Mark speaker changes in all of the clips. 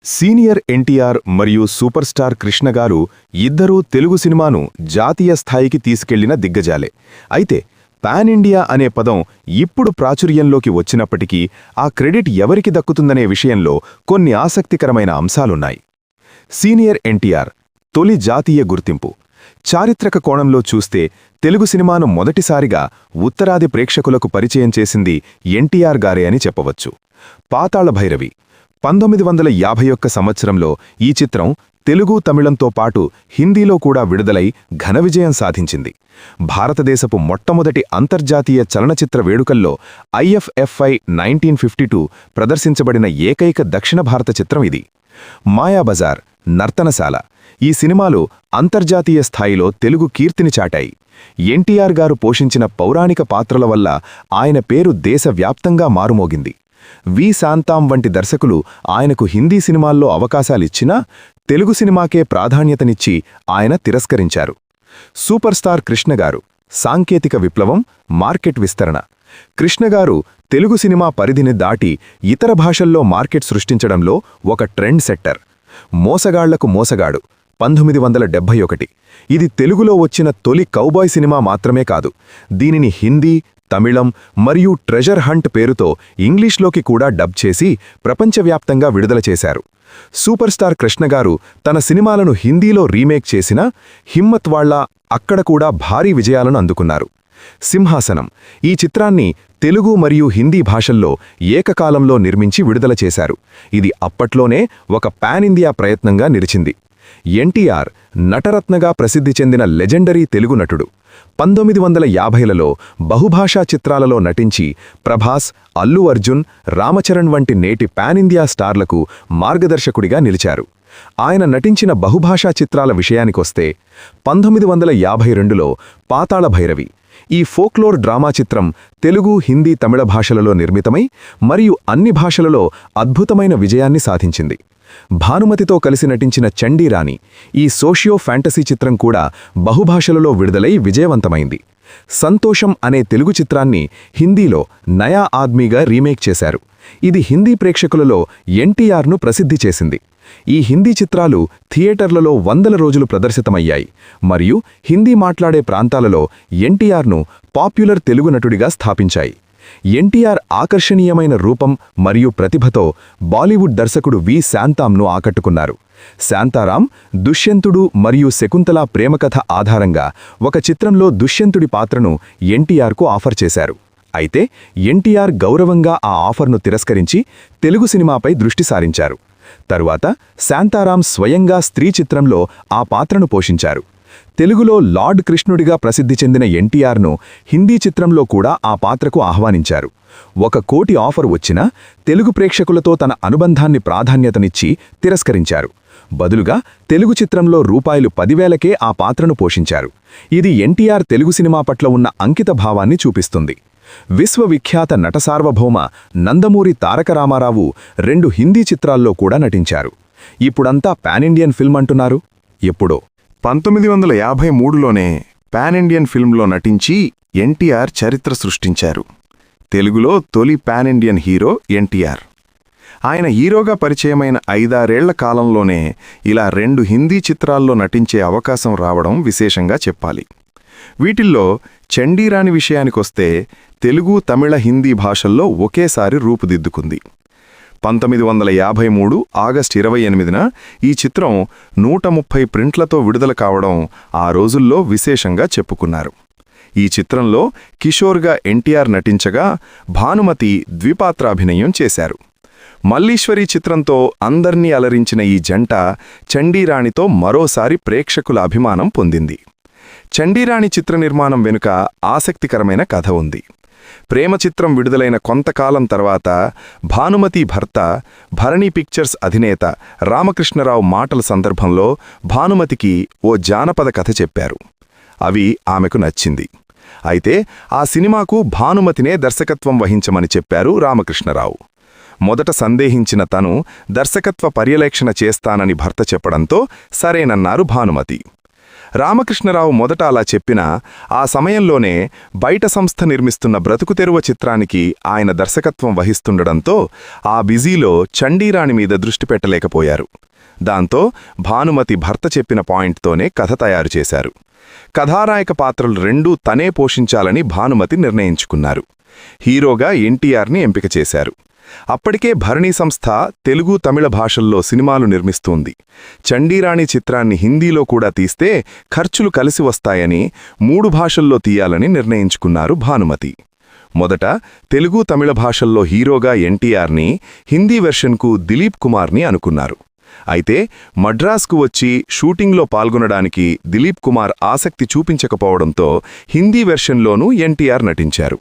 Speaker 1: Senior NTR మరియు super star Krishna గారు ఇద్దరూ తెలుగు సినిమాను జాతీయ స్థాయికి తీసుకెళ్లిన దిగ్గజాలే. అయితే పాన్ ఇండియా అనే పదం ఇప్పుడు ప్రాచుర్యంలోకి వచ్చినప్పటికీ ఆ క్రెడిట్ ఎవరికి దక్కుతుందనే విషయంలో కొన్ని ఆసక్తికరమైన అంశాలున్నాయి. సీనియర్ ఎన్టీఆర్ తొలి జాతీయ గుర్తింపు. చారిత్రక కోణంలో చూస్తే తెలుగు సినిమాను మొదటిసారిగా ఉత్తరాది ప్రేక్షకులకు పరిచయం చేసింది ఎన్టీఆర్ గారే అని చెప్పవచ్చు. పాతాళ భైరవి 1951 సంవత్సరంలో ఈ చిత్రం తెలుగు, తమిళంతో పాటు హిందీలో కూడా విడుదలై ఘన విజయం సాధించింది. భారతదేశపు మొట్టమొదటి అంతర్జాతీయ చలనచిత్ర వేడుకల్లో IFFI 1952 ప్రదర్శించబడిన ఏకైక దక్షిణ భారత చిత్రం ఇది. మాయాబజార్, నర్తనశాల ఈ సినిమాలు అంతర్జాతీయ స్థాయిలో తెలుగు కీర్తిని చాటాయి. ఎన్టీఆర్ గారు పోషించిన పౌరాణిక పాత్రల వల్ల ఆయన పేరు దేశవ్యాప్తంగా మారుమోగింది. వి శాంతాం వంటి దర్శకులు ఆయనకు హిందీ సినిమాల్లో అవకాశాలిచ్చినా తెలుగు సినిమాకే ప్రాధాన్యతనిచ్చి ఆయన తిరస్కరించారు. సూపర్ స్టార్ కృష్ణగారు సాంకేతిక విప్లవం, మార్కెట్ విస్తరణ. కృష్ణగారు తెలుగు సినిమా పరిధిని దాటి ఇతర భాషల్లో మార్కెట్ సృష్టించడంలో ఒక ట్రెండ్ సెట్టర్. మోసగాళ్లకు మోసగాడు 1971. ఇది తెలుగులో వచ్చిన తొలి కౌబాయ్ సినిమా మాత్రమే కాదు, దీనిని హిందీ, తమిళం మరియు ట్రెజర్ హంట్ పేరుతో ఇంగ్లీష్లోకి కూడా డబ్ చేసి ప్రపంచవ్యాప్తంగా విడుదల చేశారు. సూపర్ స్టార్ కృష్ణగారు తన సినిమాలను హిందీలో రీమేక్ చేసిన హిమ్మత్ వాళ్లా అక్కడ కూడా భారీ విజయాలను అందుకున్నారు. సింహాసనం ఈ చిత్రాన్ని తెలుగు మరియు హిందీ భాషల్లో ఏకకాలంలో నిర్మించి విడుదల చేశారు. ఇది అప్పట్లోనే ఒక పాన్ ఇండియా ప్రయత్నంగా నిలిచింది. ఎన్టీఆర్ నటరత్నగా ప్రసిద్ధి చెందిన లెజెండరీ తెలుగు నటుడు. 1950లలో బహుభాషా చిత్రాలలో నటించి ప్రభాస్, అల్లు అర్జున్, రామచరణ్ వంటి నేటి పాన్ ఇండియా స్టార్లకు మార్గదర్శకుడిగా నిలిచారు. ఆయన నటించిన బహుభాషా చిత్రాల విషయానికొస్తే 1952లో పాతాళ భైరవి ఈ ఫోక్లోర్ డ్రామా చిత్రం తెలుగు, హిందీ, తమిళ భాషలలో నిర్మితమై మరియు అన్ని భాషలలో అద్భుతమైన విజయాన్ని సాధించింది. భానుమతితో కలిసి నటించిన చండీరాణి ఈ సోషియో ఫ్యాంటసీ చిత్రం కూడా బహుభాషలలో విడుదలై విజయవంతమైంది. సంతోషం అనే తెలుగు చిత్రాన్ని హిందీలో నయా ఆద్మీగా రీమేక్ చేశారు. ఇది హిందీ ప్రేక్షకులలో ఎన్టీఆర్ను ప్రసిద్ధి చేసింది. ఈ హిందీ చిత్రాలు థియేటర్లలో 100 రోజులు ప్రదర్శితమయ్యాయి మరియు హిందీ మాట్లాడే ప్రాంతాలలో ఎన్టీఆర్ను పాపులర్ తెలుగు నటుడిగా స్థాపించాయి. ఎన్టీఆర్ ఆకర్షణీయమైన రూపం మరియు ప్రతిభతో బాలీవుడ్ దర్శకుడు వి శాంతాంను ఆకట్టుకున్నారు. శాంతారాం దుష్యంతుడు మరియు శకుంతల ప్రేమకథ ఆధారంగా ఒక చిత్రంలో దుష్యంతుడి పాత్రను ఎన్టీఆర్కు ఆఫర్ చేశారు. అయితే ఎన్టీఆర్ గౌరవంగా ఆ ఆఫర్ను తిరస్కరించి తెలుగు సినిమాపై దృష్టి సారించారు. తరువాత శాంతారాం స్వయంగా స్త్రీ చిత్రంలో ఆ పాత్రను పోషించారు. తెలుగులో లార్డ్ కృష్ణుడిగా ప్రసిద్ధి చెందిన ఎన్టీఆర్ను హిందీ చిత్రంలో కూడా ఆ పాత్రకు ఆహ్వానించారు. 1 కోటి ఆఫర్ వచ్చినా తెలుగు ప్రేక్షకులతో తన అనుబంధాన్ని ప్రాధాన్యతనిచ్చి తిరస్కరించారు. బదులుగా తెలుగు చిత్రంలో ₹10,000కే ఆ పాత్రను పోషించారు. ఇది ఎన్టీఆర్ తెలుగు సినిమా పట్ల ఉన్న అంకిత భావాన్ని చూపిస్తుంది. విశ్వవిఖ్యాత నటసార్వభౌమ నందమూరి తారక రామారావు 2 హిందీ చిత్రాల్లో కూడా నటించారు. ఇప్పుడంతా పాన్ ఇండియన్ ఫిల్మ్ అంటున్నారు. ఎప్పుడో 1953లోనే పాన్ ఇండియన్ ఫిల్మ్లో నటించి ఎన్టీఆర్ చరిత్ర సృష్టించారు. తెలుగులో తొలి పాన్ ఇండియన్ హీరో ఎన్టీఆర్. ఆయన హీరోగా పరిచయమైన 5-6 ఏళ్ల కాలంలోనే ఇలా 2 హిందీ చిత్రాల్లో నటించే అవకాశం రావడం విశేషంగా చెప్పాలి. వీటిల్లో చండీరాణి విషయానికొస్తే తెలుగు, తమిళ, హిందీ భాషల్లో ఒకేసారి రూపుదిద్దుకుంది. 1953 ఆగస్టు 28న ఈ చిత్రం 130 ప్రింట్లతో విడుదల కావడం ఆ రోజుల్లో విశేషంగా చెప్పుకున్నారు. ఈ చిత్రంలో కిషోర్గా ఎన్టీఆర్ నటించగా భానుమతి ద్విపాత్రాభినయం చేశారు. మల్లీశ్వరి చిత్రంతో అందర్నీ అలరించిన ఈ జంట చండీరాణితో మరోసారి ప్రేక్షకుల అభిమానం పొందింది. చండీరాణి చిత్ర నిర్మాణం వెనుక ఆసక్తికరమైన కథ ఉంది. ప్రేమ చిత్రం విడుదలైన కొంతకాలం తర్వాత భానుమతి భర్త, భరణి పిక్చర్స్ అధినేత రామకృష్ణరావు మాటల సందర్భంలో భానుమతికి ఓ జానపద కథ చెప్పారు. అవి ఆమెకు నచ్చింది. అయితే ఆ సినిమాకు భానుమతినే దర్శకత్వం వహించమని చెప్పారు రామకృష్ణరావు. మొదట సందేహించిన తను దర్శకత్వ పర్యవేక్షణ చేస్తానని భర్త చెప్పడంతో సరేనన్నారు భానుమతి. రామకృష్ణరావు మొదట అలా చెప్పినా ఆ సమయంలోనే బయట సంస్థ నిర్మిస్తున్న బ్రతుకుతెరువ చిత్రానికి ఆయన దర్శకత్వం వహిస్తుండడంతో ఆ బిజీలో చండీరాణి మీద దృష్టి పెట్టలేకపోయారు. దాంతో భానుమతి భర్త చెప్పిన పాయింట్తోనే కథ తయారు చేశారు. కథానాయక పాత్రలు రెండూ తనే పోషించాలని భానుమతి నిర్ణయించుకున్నారు. హీరోగా ఎన్టీఆర్ని ఎంపిక చేశారు. అప్పటికే భరణీ సంస్థ తెలుగు, తమిళ భాషల్లో సినిమాలు నిర్మిస్తోంది. చండీరాణి చిత్రాన్ని హిందీలో కూడా తీస్తే ఖర్చులు కలిసి వస్తాయని 3 భాషల్లో తీయాలని నిర్ణయించుకున్నారు భానుమతి. మొదట తెలుగు, తమిళ భాషల్లో హీరోగా ఎన్టీఆర్ని, హిందీ వెర్షన్కు దిలీప్ కుమార్ని అనుకున్నారు. అయితే మద్రాస్కు వచ్చి షూటింగ్లో పాల్గొనడానికి దిలీప్ కుమార్ ఆసక్తి చూపించకపోవడంతో హిందీ వెర్షన్లోనూ ఎన్టీఆర్ నటించారు.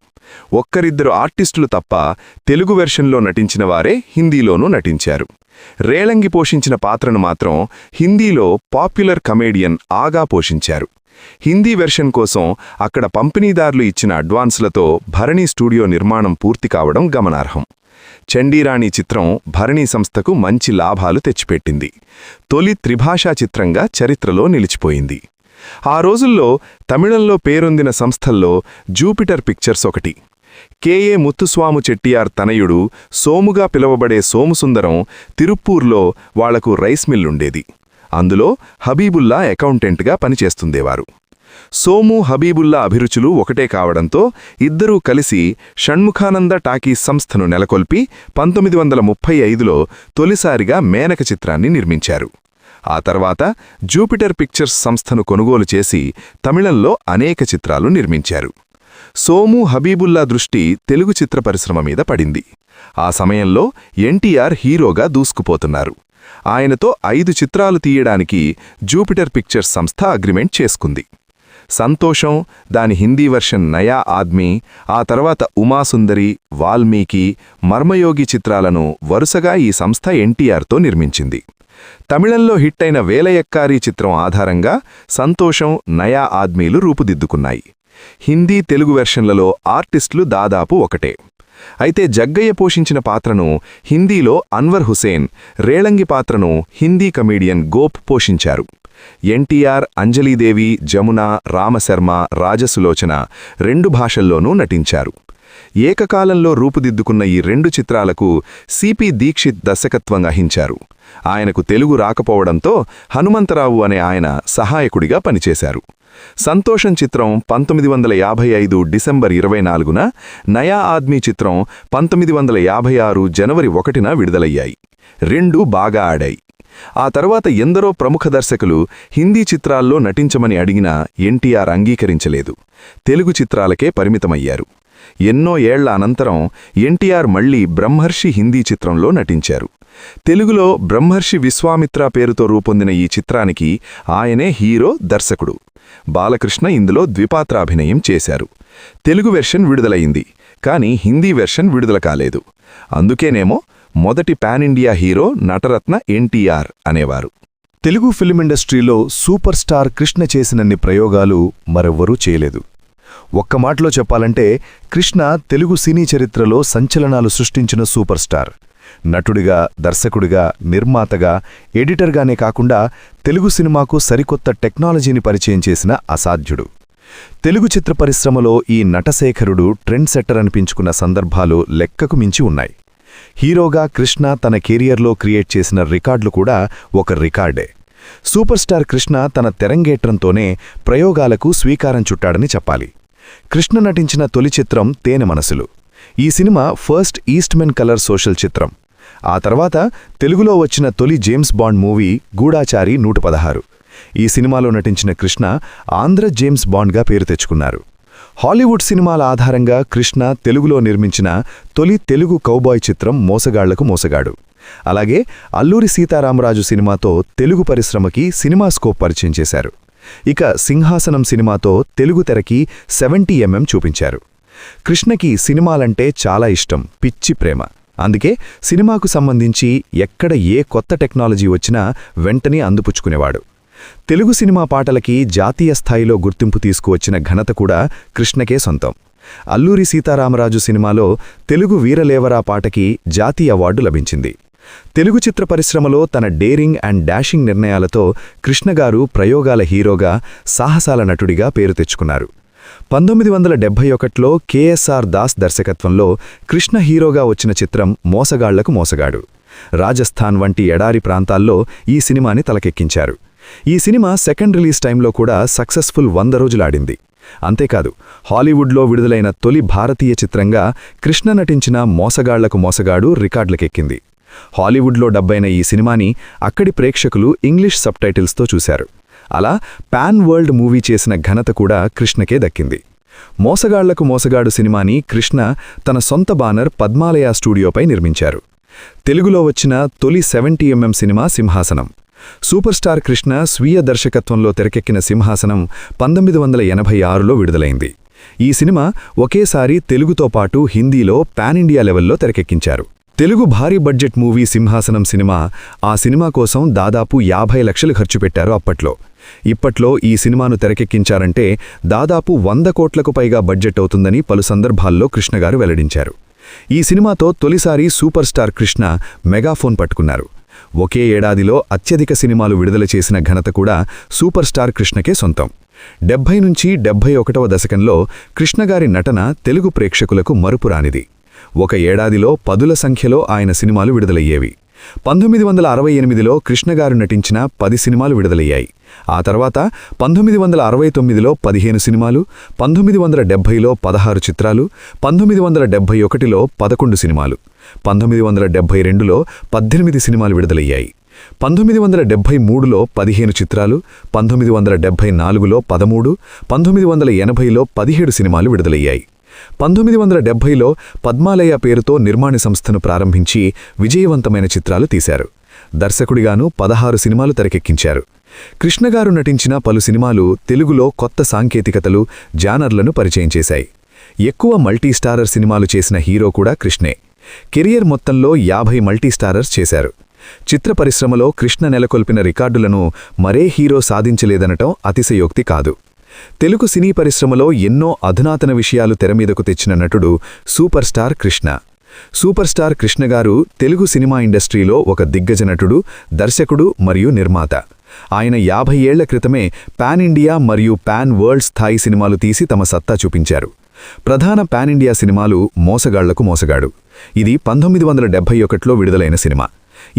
Speaker 1: ఒక్కరిద్దరు ఆర్టిస్టులు తప్ప తెలుగు వెర్షన్లో నటించిన వారే హిందీలోనూ నటించారు. రేలంగి పోషించిన పాత్రను మాత్రం హిందీలో పాపులర్ కమేడియన్ ఆగా పోషించారు. హిందీ వెర్షన్ కోసం అక్కడ పంపిణీదారులు ఇచ్చిన అడ్వాన్సులతో భరణీ స్టూడియో నిర్మాణం పూర్తి కావడం గమనార్హం. చండీరాణి చిత్రం భరణీ సంస్థకు మంచి లాభాలు తెచ్చిపెట్టింది. తొలి త్రిభాషా చిత్రంగా చరిత్రలో నిలిచిపోయింది. ఆ రోజుల్లో తమిళంలో పేరొందిన సంస్థల్లో జూపిటర్ పిక్చర్స్ ఒకటి. కెఏ ముత్తుస్వాము చెట్టియార్ తనయుడు సోముగా పిలువబడే సోముసుందరం తిరుప్పూర్లో వాళ్లకు రైస్ మిల్లుండేది. అందులో హబీబుల్లా అకౌంటెంట్గా పనిచేస్తుండేవారు. సోము, హబీబుల్లా అభిరుచులు ఒకటే కావడంతో ఇద్దరూ కలిసి షణ్ముఖానంద టాకీస్ సంస్థను నెలకొల్పి 1935లో తొలిసారిగా మేనక చిత్రాన్ని నిర్మించారు. ఆ తర్వాత జూపిటర్ పిక్చర్స్ సంస్థను కొనుగోలు చేసి తమిళంలో అనేక చిత్రాలు నిర్మించారు. సోము, హబీబుల్లా దృష్టి తెలుగు చిత్ర పరిశ్రమ మీద పడింది. ఆ సమయంలో ఎన్టీఆర్ హీరోగా దూసుకుపోతున్నారు. ఆయనతో 5 చిత్రాలు తీయడానికి జూపిటర్ పిక్చర్స్ సంస్థ అగ్రిమెంట్ చేసుకుంది. సంతోషం, దాని హిందీ వెర్షన్ నయా ఆద్మీ, ఆ తర్వాత ఉమాసుందరి, వాల్మీకి, మర్మయోగి చిత్రాలను వరుసగా ఈ సంస్థ ఎన్టీఆర్తో నిర్మించింది. తమిళంలో హిట్టైన వేలయక్కారి చిత్రం ఆధారంగా సంతోషం, నయా ఆద్మీలు రూపుదిద్దుకున్నాయి. హిందీ, తెలుగు వెర్షన్లలో ఆర్టిస్టులు దాదాపు ఒకటే. అయితే జగ్గయ్య పోషించిన పాత్రను హిందీలో అన్వర్ హుసేన్, రేళంగి పాత్రను హిందీ కమీడియన్ గోప్ పోషించారు. ఎన్టీఆర్, అంజలీదేవి, జమున, రామశర్మ, రాజసులోచన 2 భాషల్లోనూ నటించారు. ఏకకాలంలో రూపుదిద్దుకున్న ఈ 2 చిత్రాలకు సిపి దీక్షిత్ దర్శకత్వం వహించారు. ఆయనకు తెలుగు రాకపోవడంతో హనుమంతరావు అనే ఆయన సహాయకుడిగా పనిచేశారు. సంతోషం చిత్రం 1955 డిసెంబర్ 24న, నయా ఆద్మీ చిత్రం 1956 జనవరి 1న విడుదలయ్యాయి. 2 బాగా ఆడాయి. ఆ తర్వాత ఎందరో ప్రముఖ దర్శకులు హిందీ చిత్రాల్లో నటించమని అడిగినా ఎన్టీఆర్ అంగీకరించలేదు. తెలుగు చిత్రాలకే పరిమితమయ్యారు. ఎన్నో ఏళ్ల అనంతరం ఎన్టీఆర్ మళ్లీ బ్రహ్మర్షి హిందీ చిత్రంలో నటించారు. తెలుగులో బ్రహ్మర్షి విశ్వామిత్ర పేరుతో రూపొందిన ఈ చిత్రానికి ఆయనే హీరో, దర్శకుడు. బాలకృష్ణ ఇందులో ద్విపాత్రాభినయం చేశారు. తెలుగు వెర్షన్ విడుదలయింది, కానీ హిందీ వెర్షన్ విడుదల కాలేదు. అందుకేనేమో మొదటి pan India hero Nataratna NTR అనేవారు.
Speaker 2: తెలుగు ఫిల్మ్ ఇండస్ట్రీలో సూపర్ స్టార్ కృష్ణ చేసినన్ని ప్రయోగాలు మరెవ్వరూ చేయలేదు. ఒక్క మాటలో చెప్పాలంటే కృష్ణ తెలుగు సినీ చరిత్రలో సంచలనాలు సృష్టించిన సూపర్ స్టార్. నటుడిగా, దర్శకుడిగా, నిర్మాతగా, ఎడిటర్గానే కాకుండా తెలుగు సినిమాకు సరికొత్త టెక్నాలజీని పరిచయం చేసిన అసాధ్యుడు. తెలుగు చిత్ర పరిశ్రమలో ఈ నటశేఖరుడు ట్రెండ్ సెట్టర్ అనిపించుకున్న సందర్భాలు లెక్కకు మించి ఉన్నాయి. హీరోగా కృష్ణ తన కెరియర్లో క్రియేట్ చేసిన రికార్డులు కూడా ఒక రికార్డే. సూపర్ స్టార్ కృష్ణ తన తెరంగేట్రంతోనే ప్రయోగాలకు స్వీకారం చుట్టాడని చెప్పాలి. కృష్ణ నటించిన తొలి చిత్రం తేనె మనసులు. ఈ cinema first Eastman colour social చిత్రం. ఆ తర్వాత తెలుగులో వచ్చిన తొలి జేమ్స్ బాండ్ మూవీ గూఢాచారి 116. ఈ సినిమాలో నటించిన కృష్ణ ఆంధ్ర జేమ్స్ బాండ్గా పేరు తెచ్చుకున్నారు. హాలీవుడ్ సినిమాల ఆధారంగా కృష్ణ తెలుగులో నిర్మించిన తొలి తెలుగు కౌబాయ్ చిత్రం మోసగాళ్లకు మోసగాడు. అలాగే అల్లూరి సీతారామరాజు సినిమాతో తెలుగు పరిశ్రమకి సినిమా స్కోప్ పరిచయం చేశారు. ఇక సింహాసనం సినిమాతో తెలుగు తెరకి 70mm చూపించారు. కృష్ణకి సినిమాలంటే చాలా ఇష్టం, పిచ్చి ప్రేమ. అందుకే సినిమాకు సంబంధించి ఎక్కడ ఏ కొత్త టెక్నాలజీ వచ్చినా వెంటనే అందిపుచ్చుకునేవాడు. తెలుగు సినిమా పాటలకి జాతీయ స్థాయిలో గుర్తింపు తీసుకువచ్చిన ఘనత కూడా కృష్ణకే సొంతం. అల్లూరి సీతారామరాజు సినిమాలో తెలుగు వీరలేవరా పాటకి జాతీయ అవార్డు లభించింది. తెలుగు చిత్ర పరిశ్రమలో తన డేరింగ్ అండ్ డాషింగ్ నిర్ణయాలతో కృష్ణగారు ప్రయోగాల హీరోగా, సాహసాల నటుడిగా పేరు తెచ్చుకున్నారు. 1971లో కెఎస్ఆర్ దాస్ దర్శకత్వంలో కృష్ణ హీరోగా వచ్చిన చిత్రం మోసగాళ్లకు మోసగాడు. రాజస్థాన్ వంటి ఎడారి ప్రాంతాల్లో ఈ సినిమాని తలకెక్కించారు. ఈ సినిమా సెకండ్ రిలీజ్ టైంలో కూడా సక్సెస్ఫుల్ 100 రోజులాడింది. అంతేకాదు, హాలీవుడ్లో విడుదలైన తొలి భారతీయ చిత్రంగా కృష్ణ నటించిన మోసగాళ్లకు మోసగాడు రికార్డులకెక్కింది. హాలీవుడ్లో డబ్బైన ఈ సినిమాని అక్కడి ప్రేక్షకులు ఇంగ్లీష్ సబ్టైటిల్స్తో చూశారు. అలా పాన్ వరల్డ్ మూవీ చేసిన ఘనత కూడా కృష్ణకే దక్కింది. మోసగాళ్లకు మోసగాడు సినిమాని కృష్ణ తన సొంత బానర్ పద్మాలయ స్టూడియోపై నిర్మించారు. తెలుగులో వచ్చిన తొలి 70mm సినిమా సింహాసనం. సూపర్ స్టార్ కృష్ణ స్వీయ దర్శకత్వంలో తెరకెక్కిన సింహాసనం 1986లో విడుదలైంది. ఈ సినిమా ఒకేసారి తెలుగుతో పాటు హిందీలో పాన్ ఇండియా లెవెల్లో తెరకెక్కించారు. తెలుగు భారీ బడ్జెట్ మూవీ సింహాసనం సినిమా, ఆ సినిమా కోసం దాదాపు 50 లక్షలు ఖర్చు పెట్టారు అప్పట్లో. ఇప్పట్లో ఈ సినిమాను తెరకెక్కించారంటే దాదాపు 100 కోట్లకు పైగా బడ్జెట్ అవుతుందని పలు సందర్భాల్లో కృష్ణగారు వెల్లడించారు. ఈ సినిమాతో తొలిసారి సూపర్ స్టార్ కృష్ణ మెగాఫోన్ పట్టుకున్నారు. ఒకే ఏడాదిలో అత్యధిక సినిమాలు విడుదల చేసిన ఘనత కూడా సూపర్ స్టార్ కృష్ణకే సొంతం. 70 నుంచి 71వ దశకంలో కృష్ణగారి నటన తెలుగు ప్రేక్షకులకు మరుపురానిది. ఒక ఏడాదిలో పదుల సంఖ్యలో ఆయన సినిమాలు విడుదలయ్యేవి. 1968లో కృష్ణగారు నటించిన 10 సినిమాలు విడుదలయ్యాయి. ఆ తర్వాత 1969లో 15 సినిమాలు, 1970లో 16 చిత్రాలు, 1971లో 11 సినిమాలు, 1972లో 18 సినిమాలు విడుదలయ్యాయి. 1973లో 15 చిత్రాలు, 1974లో 13, 1980లో 17 సినిమాలు విడుదలయ్యాయి. 1970లో పద్మాలయ పేరుతో నిర్మాణ సంస్థను ప్రారంభించి విజయవంతమైన చిత్రాలు తీశారు. దర్శకుడిగాను 16 సినిమాలు తెరకెక్కించారు. కృష్ణగారు నటించిన పలు సినిమాలు తెలుగులో కొత్త సాంకేతికతలు, జానర్లను పరిచయం చేశాయి. ఎక్కువ మల్టీస్టారర్ సినిమాలు చేసిన హీరో కూడా కృష్ణే. కెరియర్ మొత్తంలో 50 మల్టీస్టారర్స్ చేశారు. చిత్ర పరిశ్రమలో కృష్ణ నెలకొల్పిన రికార్డులను మరే హీరో సాధించలేదనటం అతిశయోక్తి కాదు. తెలుగు సినీ పరిశ్రమలో ఎన్నో అధునాతన విషయాలు తెరమీదకు తెచ్చిన నటుడు super star Krishna. Super star కృష్ణగారు తెలుగు సినిమా ఇండస్ట్రీలో ఒక దిగ్గజ నటుడు, దర్శకుడు మరియు నిర్మాత. ఆయన 50 ఏళ్ల క్రితమే పాన్ ఇండియా మరియు పాన్ వరల్డ్ స్థాయి సినిమాలు తీసి తమ సత్తా చూపించారు. ప్రధాన పాన్ ఇండియా సినిమాలు మోసగాళ్లకు మోసగాడు. ఇది 1971లో విడుదలైన సినిమా.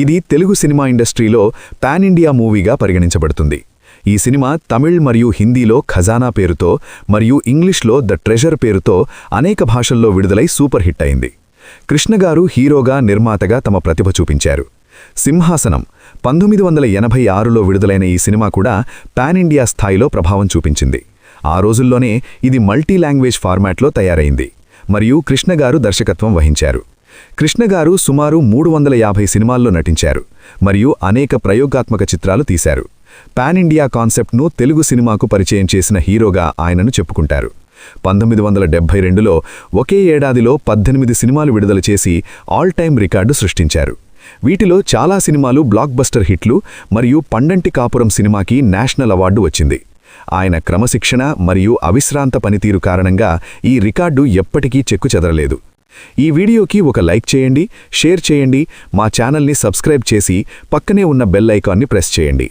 Speaker 2: ఇది తెలుగు సినిమా ఇండస్ట్రీలో పాన్ ఇండియా మూవీగా పరిగణించబడుతుంది. ఈ సినిమా తమిళ్ మరియు హిందీలో ఖజానా పేరుతో మరియు ఇంగ్లీష్లో ద ట్రెజర్ పేరుతో అనేక భాషల్లో విడుదలై సూపర్ హిట్ అయింది. కృష్ణగారు హీరోగా, నిర్మాతగా తమ ప్రతిభ చూపించారు. సింహాసనం 1986లో విడుదలైన ఈ సినిమా కూడా పాన్ ఇండియా స్థాయిలో ప్రభావం చూపించింది. ఆ రోజుల్లోనే ఇది మల్టీ లాంగ్వేజ్ ఫార్మాట్లో తయారైంది మరియు కృష్ణగారు దర్శకత్వం వహించారు. కృష్ణగారు సుమారు 350 సినిమాల్లో నటించారు మరియు అనేక ప్రయోగాత్మక చిత్రాలు తీశారు. పాన్ ఇండియా కాన్సెప్ట్ను తెలుగు సినిమాకు పరిచయం చేసిన హీరోగా ఆయనను చెప్పుకుంటారు. 1972లో ఒకే ఏడాదిలో 18 సినిమాలు విడుదల చేసి ఆల్ టైమ్ రికార్డు సృష్టించారు. వీటిలో చాలా సినిమాలు బ్లాక్ బస్టర్ హిట్లు మరియు పండంటి కాపురం సినిమాకి నేషనల్ అవార్డు వచ్చింది. ఆయన క్రమశిక్షణ మరియు అవిశ్రాంత పనితీరు కారణంగా ఈ రికార్డు ఎప్పటికీ చెక్కుచెదరలేదు. ఈ వీడియోకి ఒక లైక్ చేయండి, షేర్ చేయండి, మా ఛానల్ని సబ్స్క్రైబ్ చేసి పక్కనే ఉన్న బెల్ ఐకాన్ని ప్రెస్ చేయండి.